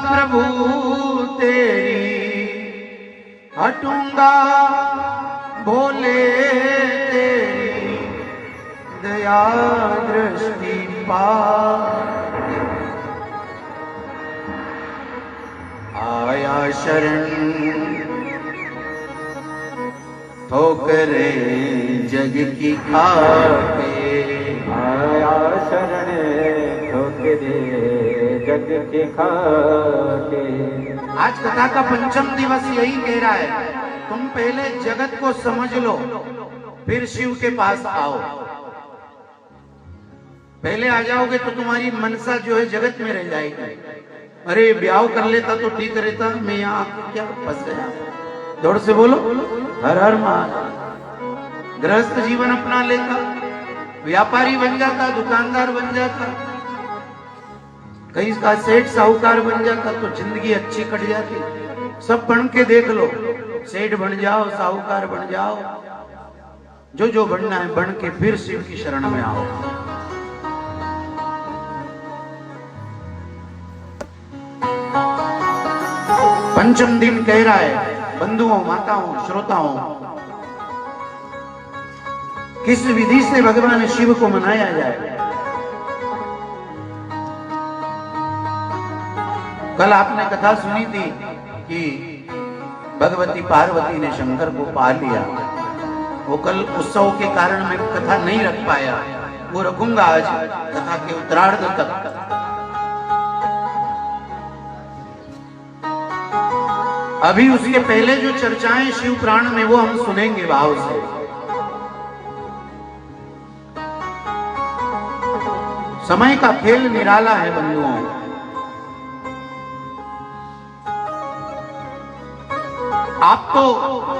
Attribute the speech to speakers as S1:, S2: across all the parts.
S1: प्रभु तेरी, हटूंगा भोले तेरी दया दृष्टि पार। आया शरण ठोकरे जग की खाके,
S2: आया शरण ठोकरे जग की खाके।
S1: आज कथा का पंचम दिवस यही कह रहा है, तुम पहले जगत को समझ लो फिर शिव के पास आओ। पहले आ जाओगे तो तुम्हारी मनसा जो है जगत में रह जाएगी। अरे ब्याह कर लेता तो ठीक रहता, मैं यहाँ क्या फंस गया। जोर से बोलो हर हर महादेव। गृहस्थ जीवन अपना लेता, व्यापारी बन जाता, दुकानदार बन जाता, कहीं का सेठ साहूकार बन जाता तो जिंदगी अच्छी कट जाती। सब बन के देख लो, सेठ बन जाओ, साहूकार बन जाओ, जो जो बनना है बन के फिर शिव की शरण में आओ। पंचम दिन कह रहा है बंधुओं, माताओं, श्रोताओं, किस विधि से भगवान शिव को मनाया जाए। कल आपने कथा सुनी थी कि भगवती पार्वती ने शंकर को पा लिया। वो कल उत्सव के कारण मैं कथा नहीं रख पाया, वो रखूंगा आज कथा के उत्तरार्ध तक। अभी उसके पहले जो चर्चाएं शिव पुराण में वो हम सुनेंगे भाव से। समय का खेल निराला है बंधुओं। आप तो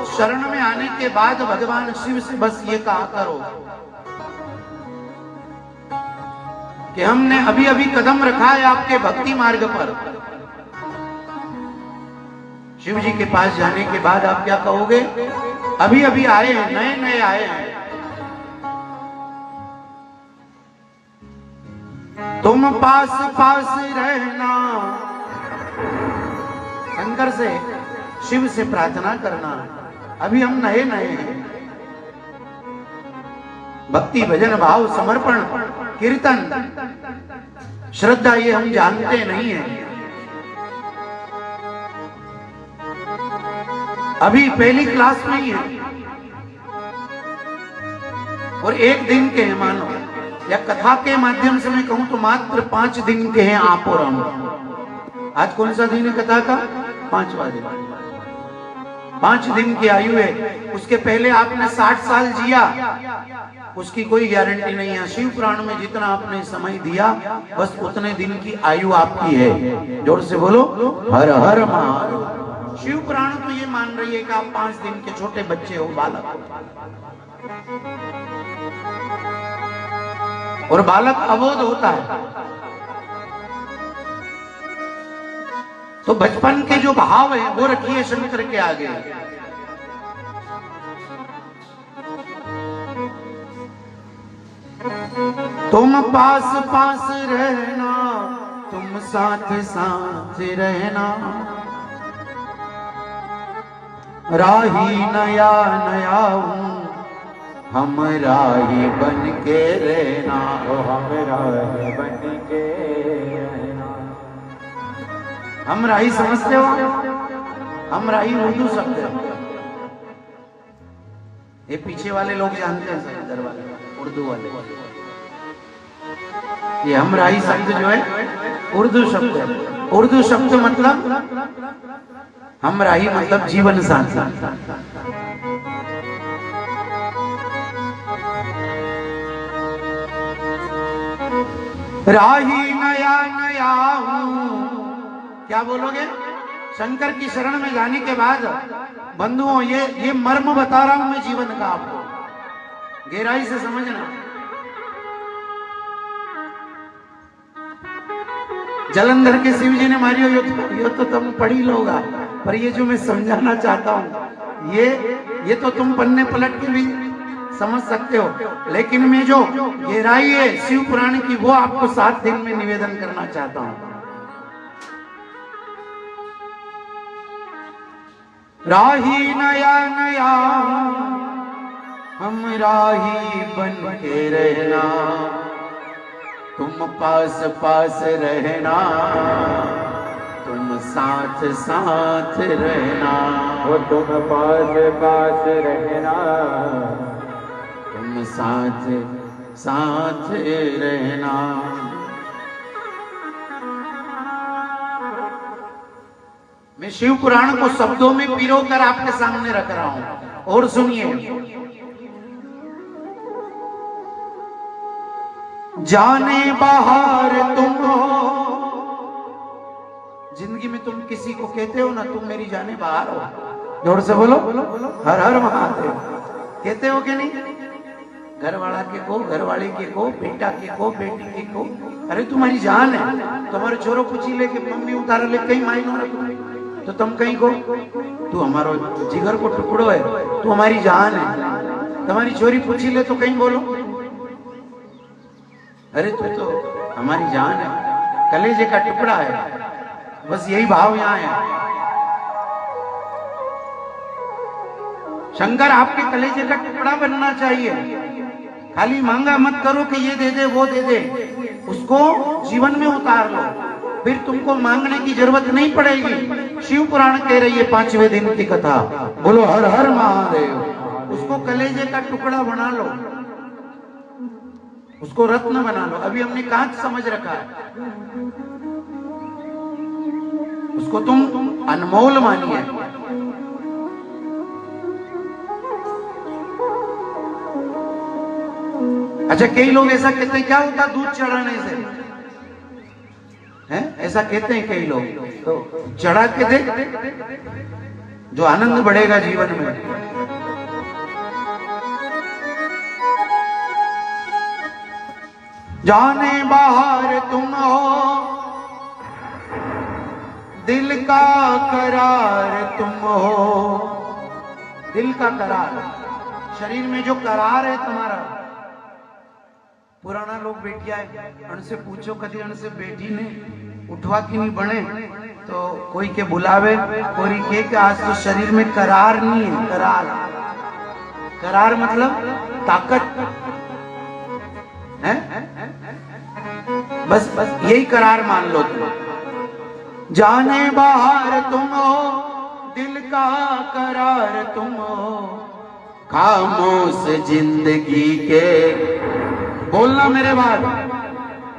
S1: शरण में आने के बाद भगवान शिव से बस ये कहा करो कि हमने अभी अभी कदम रखा है आपके भक्ति मार्ग पर। शिव जी के पास जाने के बाद आप क्या कहोगे? अभी अभी आए हैं, नए नए आए हैं, तुम पास पास रहना। शंकर से, शिव से प्रार्थना करना, अभी हम नए नए हैं। भक्ति, भजन, भाव, समर्पण, कीर्तन, श्रद्धा ये हम जानते नहीं हैं। अभी पहली क्लास में ही है और एक दिन के हैं मानो, या कथा के माध्यम से मैं कहूं तो मात्र 5 दिन के हैं आप और हम। आज कौन सा दिन है कथा का? 5वां दिन। 5 दिन की आयु है। उसके पहले आपने 60 साल जिया, उसकी कोई गारंटी नहीं है। शिव पुराण में जितना आपने समय दिया बस उतने दिन की आयु आपकी है। जोर से बोलो हर हर महादेव। शिव पुराण तो ये मान रही है कि आप 5 दिन के छोटे बच्चे हो, बालक हो, और बालक अबोध होता है तो बचपन के जो भाव है वो रखिए शंकर के आगे। तुम पास पास रहना, तुम साथ साथ रहना, राही नया नया हूँ, हम राही बन के रहना।
S2: हम राही बन के रहना।
S1: हम राही समझते हो? हम राही उर्दू शब्द है, ये पीछे वाले लोग जानते हैं, इधर वाले उर्दू वाले। ये हम राही शब्द जो है उर्दू शब्द है। उर्दू शब्द मतलब हम राही मतलब जीवन साथी। राही नया नया हूँ, क्या बोलोगे? शंकर की शरण में जाने के बाद बंधुओं ये मर्म बता रहा हूं मैं जीवन का, आपको गहराई से समझना। जलंधर के शिव जी ने मारी हो, ये तो तुम पढ़ी लोगा, पर ये जो मैं समझाना चाहता हूं ये तो तुम पन्ने पलट के भी समझ सकते हो, लेकिन मैं जो गहराई है शिव पुराण की वो आपको 7 दिन में निवेदन करना चाहता हूं। राही नया नया हम राही बन के रहना, तुम पास पास रहना, तुम साथ साथ रहना,
S2: वो तुम पास पास रहना,
S1: तुम साथ साथ रहना। मैं शिव पुराण को शब्दों में पिरो कर आपके सामने रख रहा हूं और सुनिए। जाने बाहर तुम हो, जिंदगी में तुम किसी को कहते हो ना तुम मेरी जाने बाहर हो, जोर से बोलो हर हर महादेव। कहते हो कि नहीं? घर वाला के को, घर वाले के को, बेटा के को, बेटी के को, अरे तुम्हारी जान है। तुम्हारे छोरो पूछी ले कि मम्मी उतार ले कहीं मायनो ना, तो तुम कहीं को तू हमारो जिगर को टुकड़ो है, तू हमारी जान है। तुम्हारी छोरी पूछी ले तो कहीं बोलो अरे तू तो हमारी जान है, कलेजे का टुकड़ा है। बस यही भाव यहां है। शंकर आपके कलेजे का टुकड़ा बनना चाहिए। खाली मांगा मत करो कि ये दे दे वो दे दे, उसको जीवन में उतार लो, फिर तुमको मांगने की जरूरत नहीं पड़ेगी। शिव पुराण कह रही है 5वें दिन की कथा, बोलो हर हर महादेव। उसको कलेजे का टुकड़ा बना लो, उसको रत्न बना लो। अभी हमने कांच समझ रखा है, उसको तुम अनमोल मानिए। अच्छा, कई लोग ऐसा कहते हैं क्या होता दूध चढ़ाने से, हैं? ऐसा कहते हैं कई लोग, तो चढ़ा के देख जो आनंद बढ़ेगा जीवन में। जाने बाहर तुम हो, दिल का करार तुम हो। दिल का करार, शरीर में जो करार है तुम्हारा। पुराना लोग बैठिया है, उनसे पूछो कभी उनसे बेटी ने उठवा की नहीं बने, तो कोई के बुलावे, कोई के आज तो शरीर में करार नहीं है। करार, करार मतलब ताकत है। बस बस यही करार मान लो तुम। जाने बाहर तुम हो, दिल का करार तुम हो, खामोश जिंदगी के। बोलना मेरे बाद,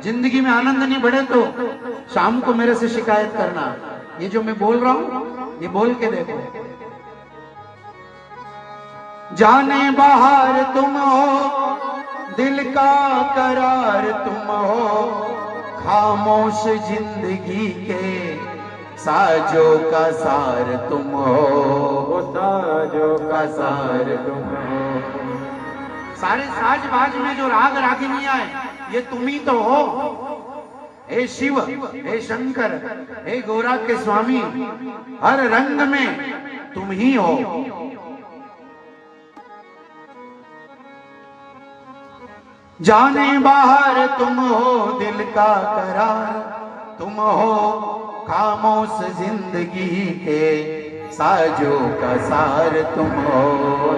S1: जिंदगी में आनंद नहीं बढ़े तो शाम को मेरे से शिकायत करना। ये जो मैं बोल रहा हूं ये बोल के देखो। जाने बाहर तुम हो, दिल का करार तुम हो, खामोश जिंदगी के साजों का सार तुम हो।
S2: साजों का सार तुम हो।
S1: सारे साज बाज में जो राग रागिनियां हैं ये तुम ही तो हो। हे शिव, हे शंकर, हे गौरा के स्वामी, हर रंग में तुम ही हो। जाने बाहर तुम हो, दिल का करार तुम हो, खामोश जिंदगी के साजों का सार तुम हो।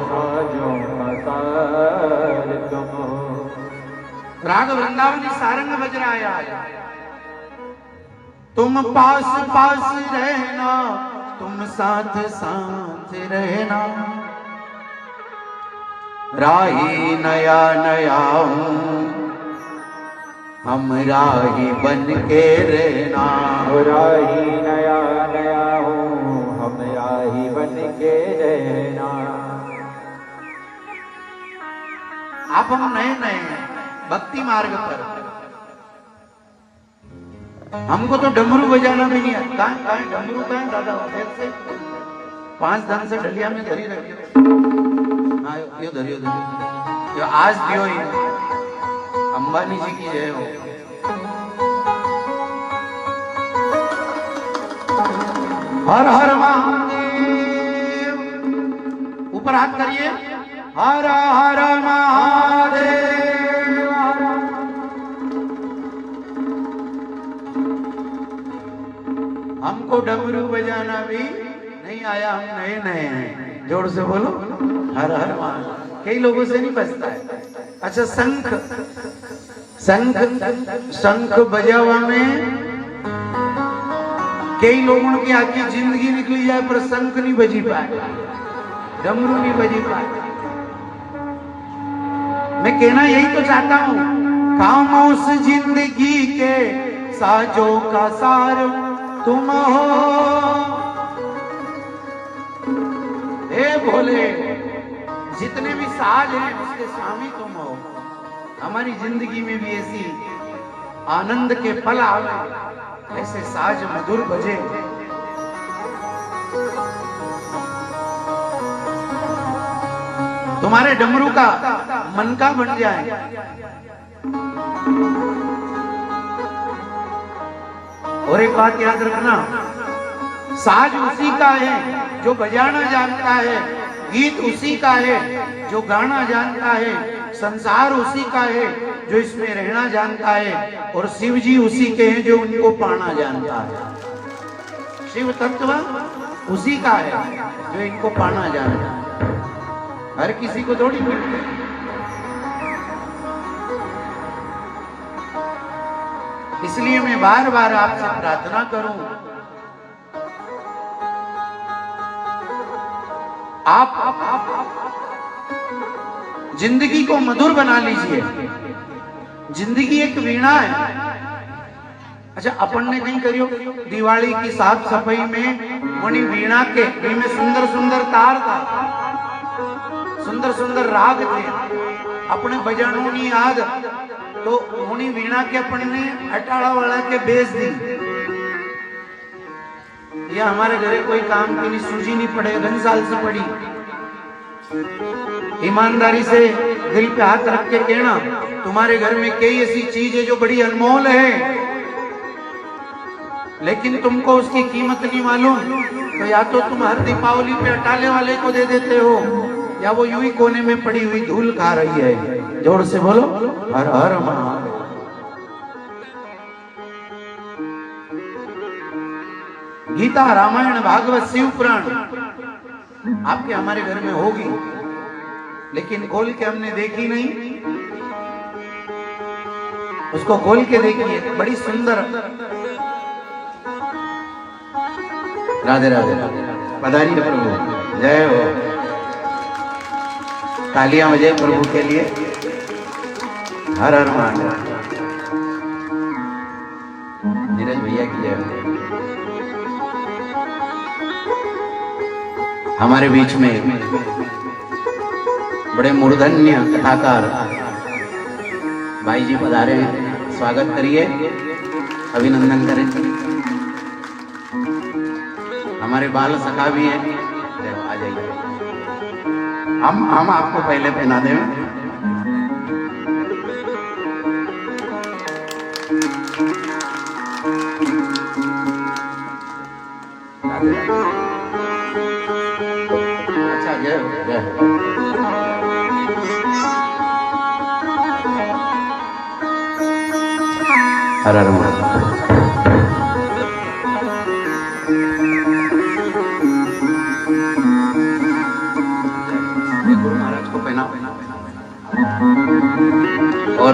S2: साजों का सार तुम हो।
S1: राग वृंदावनी सारंग बज रहा है आज। तुम पास पास रहना, तुम साथ साथ रहना, राही नया नया हूँ, हम राही बन के रहना।
S2: राही नया नया हूँ, हम राही बन के रहना।
S1: आप हम नए नए हैं भक्ति मार्ग पर। हमको तो डमरू बजाना भी नहीं आता। कहाँ डमरू का है दादा? से 5 धन से डलिया में धरी रखी। हाँ यो धरियो धरियो, आज दियो ही अंबानी जी की जय हो। हर हर महादेव, ऊपर हाथ करिए। हर हर महादेव। हमको डमरू बजाना भी नहीं आया, हम नए नए हैं। जोर से बोलो हर हर महादेव। कई लोगों से नहीं बजता है। अच्छा, शंख शंख शंख बजावा में कई लोगों की आखी जिंदगी निकली जाए पर शंख नहीं बजी पाए, डमरू नहीं बजी पाए। मैं कहना यही तो चाहता हूं, खामोश जिंदगी के साजों का सार तुम हो। हे भोले, जितने भी साज हैं उसके स्वामी तुम हो। हमारी जिंदगी में भी ऐसी आनंद के पल आवे, ऐसे साज मधुर बजे। तुम्हारे डमरू का मन का बन जाए। और एक बात याद रखना, साज उसी का है जो बजाना जानता है, गीत उसी का है जो गाना जानता है, संसार उसी का है जो इसमें रहना जानता है, और शिव जी उसी के हैं जो उनको पाना जानता है। शिव तत्व उसी का है जो इनको पाना जानता है। हर किसी को थोड़ी मिलते हैं। इसलिए मैं बार बार आपसे प्रार्थना करूं, आप जिंदगी को मधुर बना लीजिए। जिंदगी एक वीणा है। अच्छा, अपन ने नहीं करियो दिवाली की साफ सफाई में मणि वीणा के में सुंदर सुंदर तार था, सुंदर सुंदर राग थे, अपने बजानों की याद तो मुनि वीणा के अपन ने अटाड़ा वाला के बेच दी। यह हमारे घरे कोई काम की नहीं, सूझी नहीं पड़े, घन साल से पड़ी। ईमानदारी से दिल पे हाथ रख के कहना, तुम्हारे घर में कई ऐसी चीज है जो बड़ी अनमोल है, लेकिन तुमको उसकी कीमत नहीं मालूम, तो या तो तुम हर दीपावली पे अटाले वाले को दे देते हो, या वो यूं ही कोने में पड़ी हुई धूल खा रही है। जोर से बोलो हर हर महादेव। गीता, रामायण, भागवत, शिव पुराण आपके हमारे घर में होगी, लेकिन खोल के हमने देखी नहीं। उसको खोल के देखिए, बड़ी सुंदर। राधे राधे पधारिए प्रभु, जय हो। तालियां बजाए प्रभु के लिए। हर हर महादेव। नीरज भैया की जय हो। हमारे बीच में बड़े मूर्धन्य कथाकार भाई जी पधारे हैं, स्वागत करिए, अभिनंदन करें। हमारे बाल सखा भी हैं, आ जाइए। हम आपको पहले पहना दें। अच्छा, जय जय। हर हर महादेव। गुरु महाराज को पहना और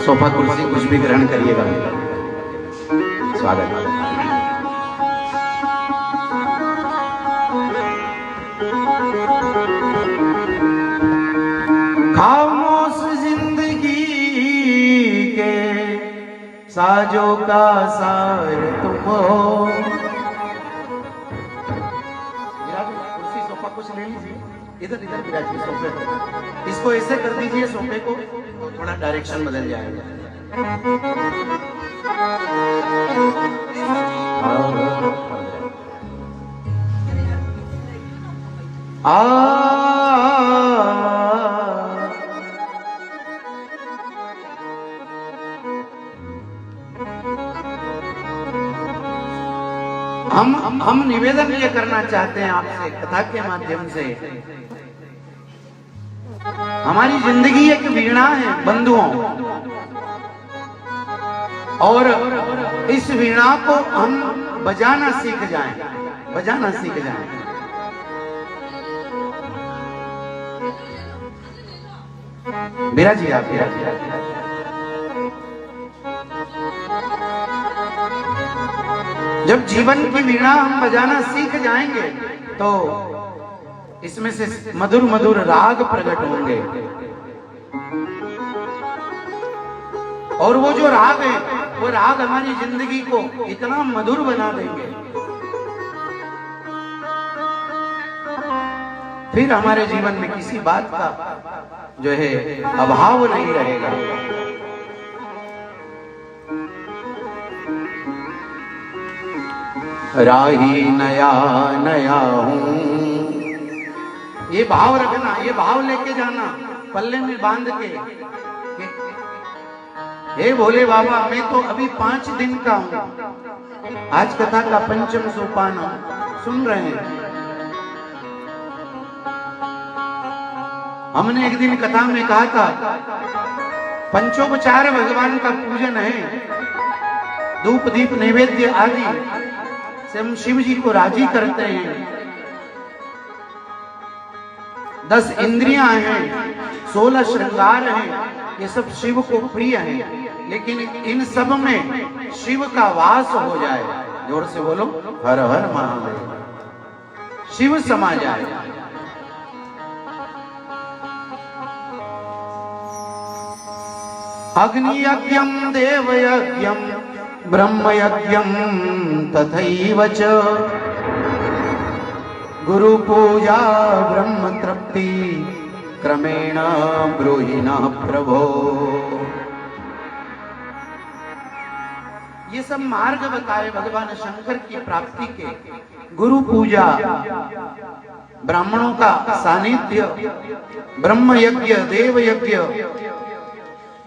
S1: सोफा कुर्सी कुछ भी ग्रहण करिएगा। स्वागत। खामोश जिंदगी के साजों का सार तुम हो। कुर्सी सोफा कुछ ले लीजिए, इधर इधर विराजिए सोफे को। इसको ऐसे कर दीजिए, सोफे को थोड़ा डायरेक्शन बदल जाएगा। हम निवेदन ये करना चाहते हैं आपसे कथा के माध्यम से, हमारी जिंदगी एक वीणा है बंधुओं, और इस वीणा को हम बजाना सीख जाएं। बजाना सीख जाए। बिराजी आप बिराजी। जब जीवन की वीणा हम बजाना सीख जाएंगे तो इसमें से मधुर मधुर राग प्रकट होंगे, और वो जो राग है वो राग हमारी जिंदगी को इतना मधुर बना देंगे, फिर हमारे जीवन में किसी बात का जो है अभाव नहीं रहेगा। राही नया नया हूं, ये भाव रखना, ये भाव लेके जाना पल्ले में बांध के, हे भोले बाबा मैं तो अभी 5 दिन का हूं, आज कथा का पंचम सोपान सुन रहे हैं। हमने एक दिन कथा में कहा था पंचोपचार भगवान का पूजन है, धूप दीप नैवेद्य आदि से हम शिव जी को राजी करते हैं। 10 इंद्रियां हैं, 16 श्रृंगार हैं, ये सब शिव को प्रिय हैं, लेकिन इन सब में शिव का वास हो जाए, जोर से बोलो हर हर महादेव, शिव समा जाए। अग्नि यज्ञम देव यज्ञम ब्रह्म यज्ञम तथैव च, गुरु पूजा ब्रह्म तृप्ति क्रमेण ब्रूहि नः प्रभो। ये सब मार्ग बताए भगवान शंकर की प्राप्ति के। गुरु पूजा, ब्राह्मणों का सानिध्य, ब्रह्म यज्ञ, देव यज्ञ,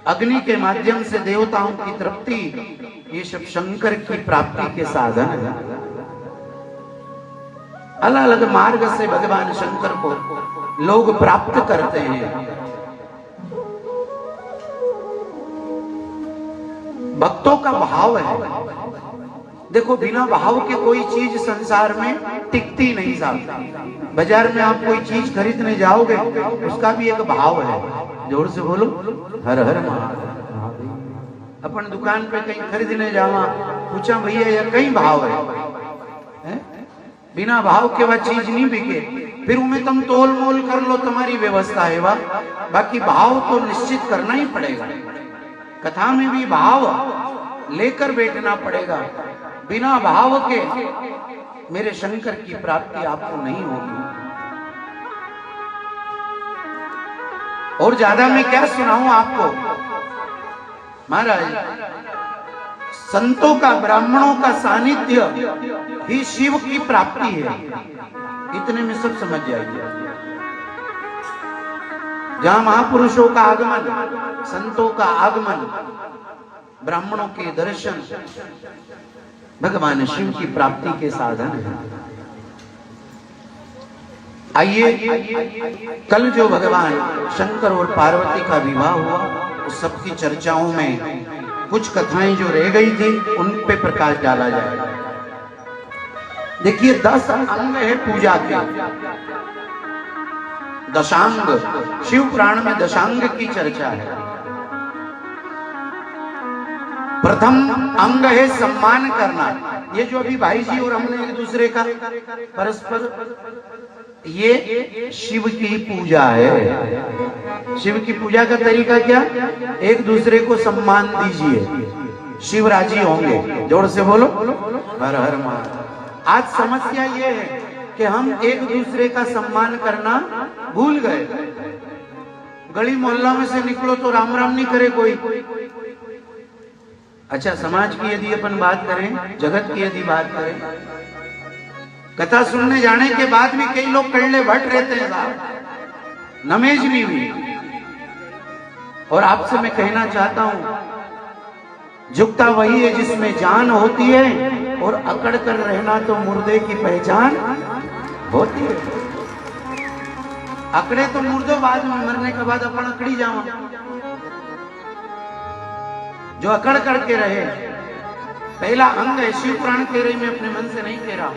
S1: अग्नि के माध्यम से देवताओं की तृप्ति, ये सब शंकर की प्राप्ति के साधन है। अलग अलग मार्ग से भगवान शंकर को लोग प्राप्त करते हैं। भक्तों का भाव है, देखो बिना भाव के कोई चीज संसार में टिकती नहीं साहब। बाजार में आप कोई चीज खरीदने जाओगे उसका भी एक भाव है, जोर से बोलो हर हर महादेव। अपन दुकान पे कहीं खरीदने जावा, पूछा भैया यह कहीं भाव है? बिना भाव के वह चीज नहीं बिके, फिर उन्हें तुम तोल मोल कर लो, तुम्हारी व्यवस्था है वह, बाकी भाव तो निश्चित करना ही पड़ेगा। कथा में भी भाव लेकर बैठना पड़ेगा, बिना भाव के मेरे शंकर की प्राप्ति आपको नहीं होगी। और ज्यादा मैं क्या सुनाऊं आपको महाराज, संतों का, ब्राह्मणों का सानिध्य ही शिव की प्राप्ति है, इतने में सब समझ जाइए। जहां महापुरुषों का आगमन, संतों का आगमन, ब्राह्मणों के दर्शन भगवान शिव की प्राप्ति के साधन है। आइए कल जो भगवान शंकर और पार्वती का विवाह हुआ, उस सबकी चर्चाओं में कुछ कथाएं जो रह गई थी उन पे प्रकाश डाला जाएगा। देखिए 10 अंग है पूजा के, दशांग, शिव पुराण में दशांग की चर्चा है। प्रथम अंग है सम्मान करना, ये जो अभी भाई जी और हमने एक दूसरे का परस्पर, ये शिव की पूजा है। शिव की पूजा का तरीका क्या? एक दूसरे को सम्मान दीजिए, शिव राजी होंगे। जोर से बोलो हर हर महादेव। आज समस्या ये है कि हम एक दूसरे का सम्मान करना भूल गए। गली मोहल्ला में से निकलो तो राम राम नहीं करे कोई। अच्छा, समाज की यदि अपन बात करें, जगत की यदि बात करें, कथा सुनने जाने के बाद भी कई लोग कल्ले भट्ट रहते हैं साहब, नमेज नहीं हुई। और आपसे मैं कहना चाहता हूं, झुकता वही है जिसमें जान होती है, और अकड़ कर रहना तो मुर्दे की पहचान होती है। अकड़े तो मुर्दों बाद में, मरने के बाद अपन अकड़ी जावा। जो अकड़ करके रहे, पहला अंग है, शिव पुराण कह रही, मैं अपने मन से नहीं कह रहा,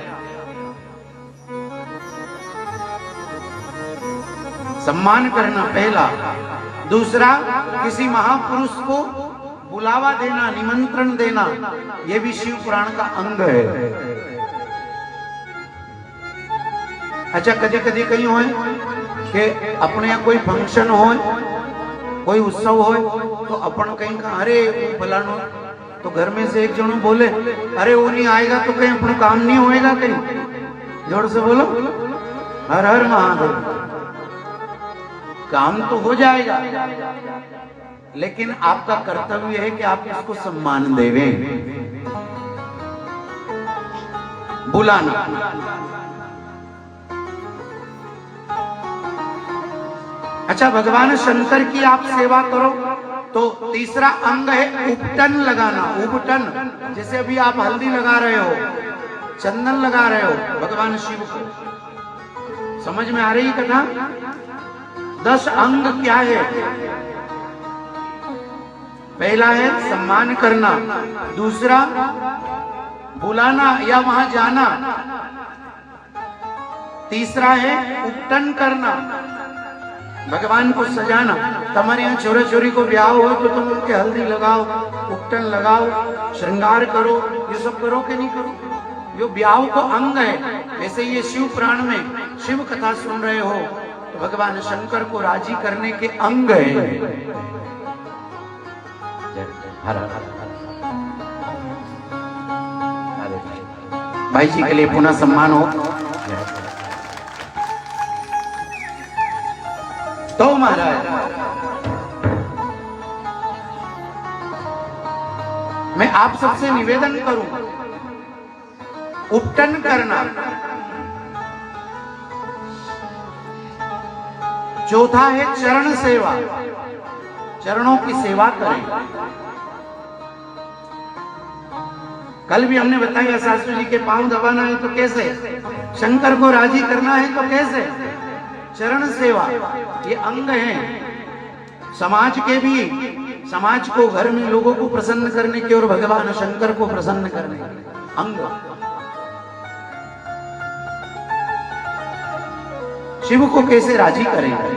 S1: सम्मान करना पहला। दूसरा, किसी महापुरुष को बुलावा देना, निमंत्रण देना, यह भी शिव पुराण का अंग है। अच्छा, कभी कभी कहीं हो कि अपने यहाँ कोई फंक्शन हो, कोई उत्सव हो, तो अपन कहीं का अरे फलानो, तो घर में से एक जन बोले अरे वो नहीं आएगा तो कहीं अपना काम नहीं होएगा, कहीं जोर से बोलो हर हर महादेव। काम तो हो जाएगा, लेकिन आपका कर्तव्य है कि आप इसको सम्मान देवे, बुलाना। अच्छा, भगवान शंकर की आप सेवा करो तो तीसरा अंग है उपटन लगाना। उपटन, जैसे अभी आप हल्दी लगा रहे हो, चंदन लगा रहे हो भगवान शिव को। समझ में आ रही कथा? 10 अंग क्या है? पहला है सम्मान करना, दूसरा बुलाना या वहां जाना, तीसरा है उपटन करना, भगवान को सजाना। तुम्हारे यहाँ छोरा छोरी को ब्याह हो तो तुम उनके हल्दी लगाओ, उपटन लगाओ, श्रृंगार करो, ये सब करो कि नहीं करो? यो ब्याह को अंग है। वैसे ये शिव पुराण में शिव कथा सुन रहे हो तो भगवान शंकर को राजी करने के अंग है। भाई जी के लिए पुनः सम्मान हो। तो महाराज, मैं आप सबसे निवेदन करूं, उपटन करना। चौथा है चरण सेवा, चरणों की सेवा करें। कल भी हमने बताया सासू जी के पांव दबाना है तो कैसे, शंकर को राजी करना है तो कैसे, चरण सेवा, ये अंग है समाज के भी, समाज को, घर में लोगों को प्रसन्न करने के और भगवान शंकर को प्रसन्न करने के अंग। शिव को कैसे राजी करेंगे?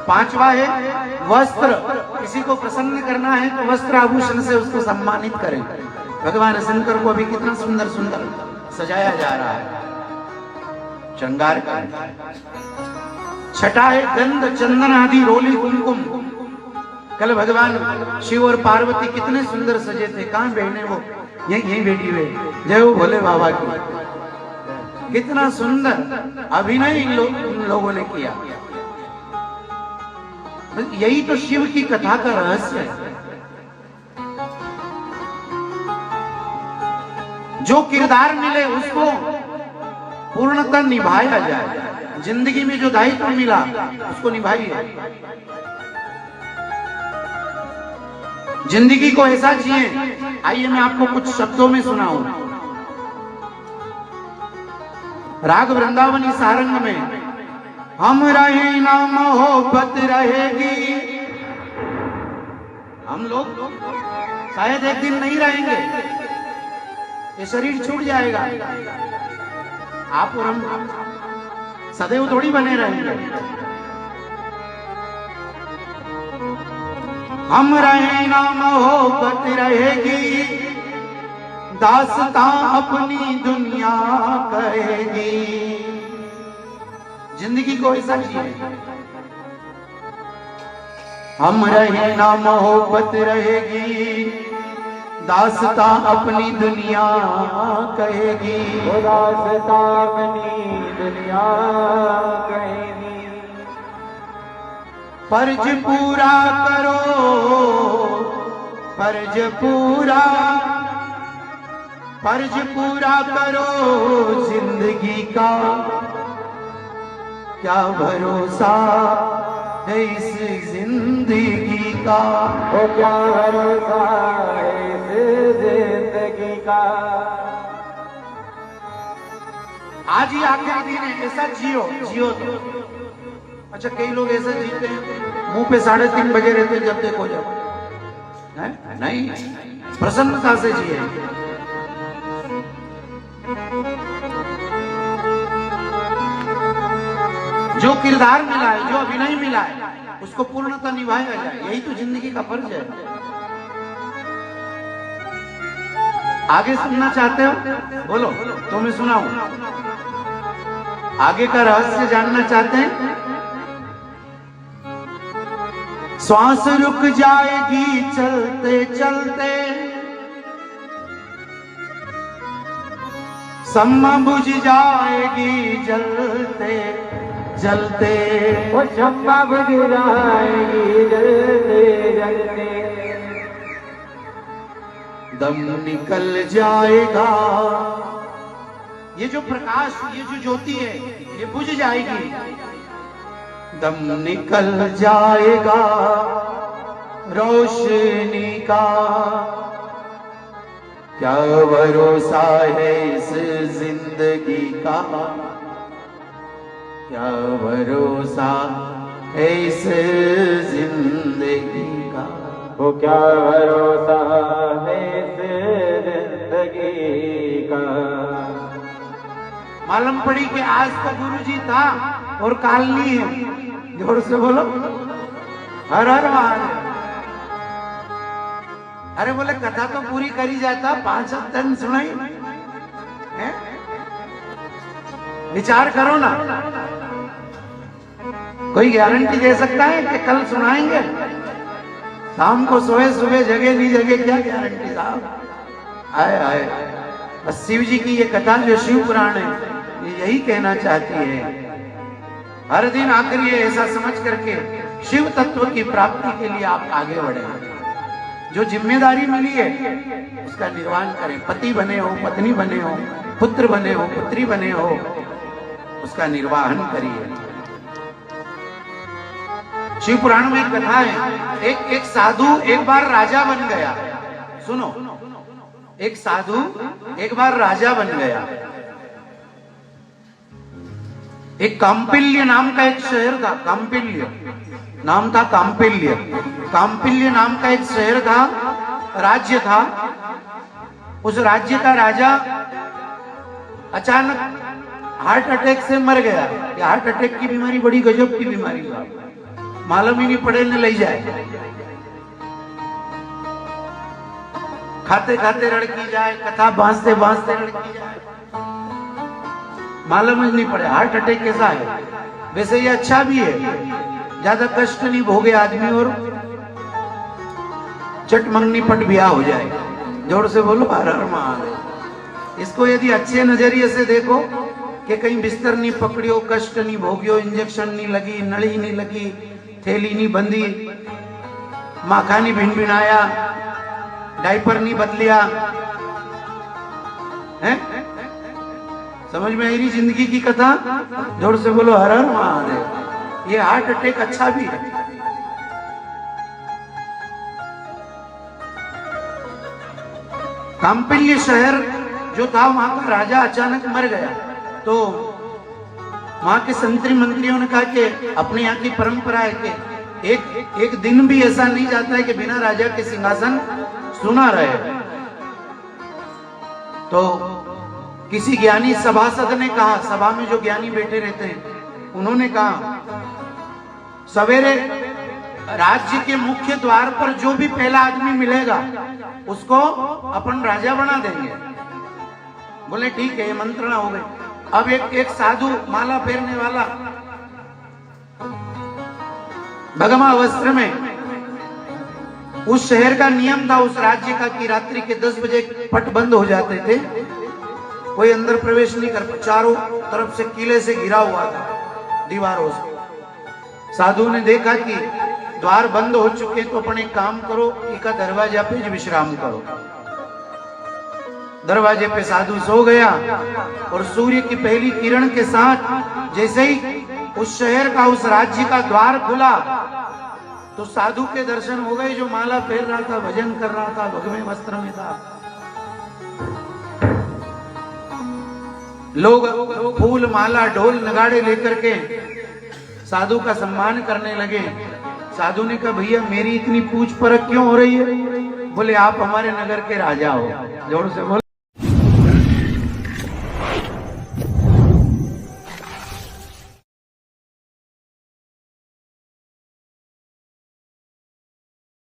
S1: पांचवा है वस्त्र, किसी को प्रसन्न करना है तो वस्त्र आभूषण से उसको सम्मानित करें। भगवान शंकर को भी कितना सुंदर सुंदर सजाया जा रहा है, श्रृंगार करें। छठा है गंध चंदन आदि रोली कुमकुम। कल भगवान शिव और पार्वती कितने सुंदर सजे थे। कहां बहने वो? यही बैठी हुए। जय हो भोले बाबा की। कितना सुंदर अभिनय इन लोगों ने किया। यही तो शिव की कथा का रहस्य है। जो किरदार मिले उसको पूर्णतः निभाया जाए। जिंदगी में जो दायित्व मिला उसको निभाइए। जिंदगी को ऐसा जिए। आइए मैं आपको कुछ शब्दों में सुनाऊं। राग वृंदावनी सारंग में, हम रहे ना मोहब्बत रहेगी। हम लोग शायद एक दिन नहीं रहेंगे, ये शरीर छूट जाएगा। आप और हम सदैव थोड़ी बने रहेंगे। हम रहे ना मोहब्बत रहेगी, दास्तां अपनी दुनिया कहेगी। जिंदगी को ऐसा जिए। हम रहे ना मोहब्बत रहेगी, दास्तां अपनी दुनिया कहेगी।
S2: दास्तां अपनी दुनिया कहेगी।
S1: फर्ज पूरा करो, फर्ज पूरा, फर्ज पूरा करो जिंदगी का। क्या भरोसा है इस जिंदगी का।
S2: ओ क्या भरोसा है इस जिंदगी का।
S1: आज ही आखिरी दिन है, ऐसा जियो, जियो तो। अच्छा, कई लोग ऐसे जीते हैं, मुंह पे 3:30 बजे रहते हैं, जब देखो जब। नहीं, प्रसन्नता से जिए। जो किरदार मिला है, जो अभिनय मिला है, उसको पूर्णतः निभाया जाए, यही तो जिंदगी का फर्ज है। आगे सुनना चाहते हो? बोलो तो मैं सुनाऊं। आगे का रहस्य जानना चाहते हैं? श्वास रुक जाएगी चलते चलते, सम्मा बुझ जाएगी जलते जलते,
S2: वो शम्मा बुझ जाएगी जलते जलते,
S1: दम निकल जाएगा। ये जो प्रकाश, ये जो ज्योति है, ये बुझ जाएगी, दम निकल जाएगा रोशनी का। क्या भरोसा है इस जिंदगी का, क्या भरोसा है इस जिंदगी का,
S2: वो क्या भरोसा है इस जिंदगी का।
S1: मालूम पड़ी कि आज तो गुरुजी था और काल नहीं है। जोर से बोलो हर हर महादेव। अरे बोले कथा तो पूरी करी जाता, 5 दिन सुनाई है? विचार करो ना। कोई गारंटी दे सकता है कि कल सुनाएंगे? शाम को सोए सुबह जगे नहीं जगे, क्या गारंटी साहब? आए आए, बस शिव जी की ये कथा जो शिव पुराण है, ये यही कहना चाहती है। हर दिन आकर ये ऐसा समझ करके शिव तत्व की प्राप्ति के लिए आप आगे बढ़े। जो जिम्मेदारी मिली है उसका निर्वहन करें। पति बने हो, पत्नी बने हो, पुत्र बने हो, पुत्री बने हो, उसका निर्वहन करिए। शिव पुराण में एक कथा है, एक साधु एक बार राजा बन गया। सुनो, एक साधु एक बार राजा बन गया। एक काम्पिल्य नाम का एक शहर था, काम्पिल्य नाम था, काम्पिल्य नाम का एक शहर था, राज्य था। उस राज्य का राजा अचानक हार्ट अटैक से मर गया। ये हार्ट अटैक की बीमारी बड़ी गजब की बीमारी है, मालूम ही नहीं पड़े न ले जाए। खाते खाते रड़की जाए, कथा बांसते बांसते रड़की जाए, मालूम ही नहीं पड़े। हार्ट अटैक कैसा है? वैसे ये अच्छा भी है, ज्यादा कष्ट नहीं भोगे आदमी और चट मंगनी पट ब्याह हो जाए। जोर से बोलो हर हर महादेव। इसको यदि अच्छे नजरिए से देखो कि कहीं बिस्तर नहीं पकड़ियो, कष्ट नहीं भोगियो, इंजेक्शन नहीं लगी, नली नहीं लगी, थैली नहीं बंधी, माखा नहीं भिनभिनाया, डायपर नहीं बदलिया, है? समझ में आई रही जिंदगी की कथा? जोर से बोलो हर हर महादेव। ये हार्ट अटैक अच्छा भी है। काम्पिल्य शहर जो था, वहां का राजा अचानक मर गया। तो वहां के संतरी मंत्रियों ने कहा कि अपने यहाँ की परंपरा है कि एक दिन भी ऐसा नहीं जाता है कि बिना राजा के सिंहासन सुना रहे। तो किसी ज्ञानी सभासद ने कहा, सभा में जो ज्ञानी बैठे रहते हैं, उन्होंने कहा सवेरे राज्य के मुख्य द्वार पर जो भी पहला आदमी मिलेगा उसको अपन राजा बना देंगे। बोले ठीक है, ये मंत्रणा हो गई। अब एक साधु माला फेरने वाला भगमा वस्त्र में, उस शहर का नियम था उस राज्य का कि रात्रि के 10 बजे पट बंद हो जाते थे, कोई अंदर प्रवेश नहीं कर, चारों तरफ से किले से घिरा हुआ था, दीवारों से। साधु ने देखा कि द्वार बंद हो चुके तो अपन एक काम करो, इका दरवाजा पे विश्राम करो। दरवाजे पे साधु सो गया और सूर्य की पहली किरण के साथ जैसे ही उस शहर का, उस राज्य का द्वार खुला तो साधु के दर्शन हो गए। जो माला फेर रहा था, भजन कर रहा था, भगवे वस्त्र में था। लोग फूल माला ढोल नगाड़े लेकर के साधु का सम्मान करने लगे। साधु ने कहा भैया मेरी इतनी पूछ परख क्यों हो रही है? बोले आप हमारे नगर के राजा हो। जोर से बोले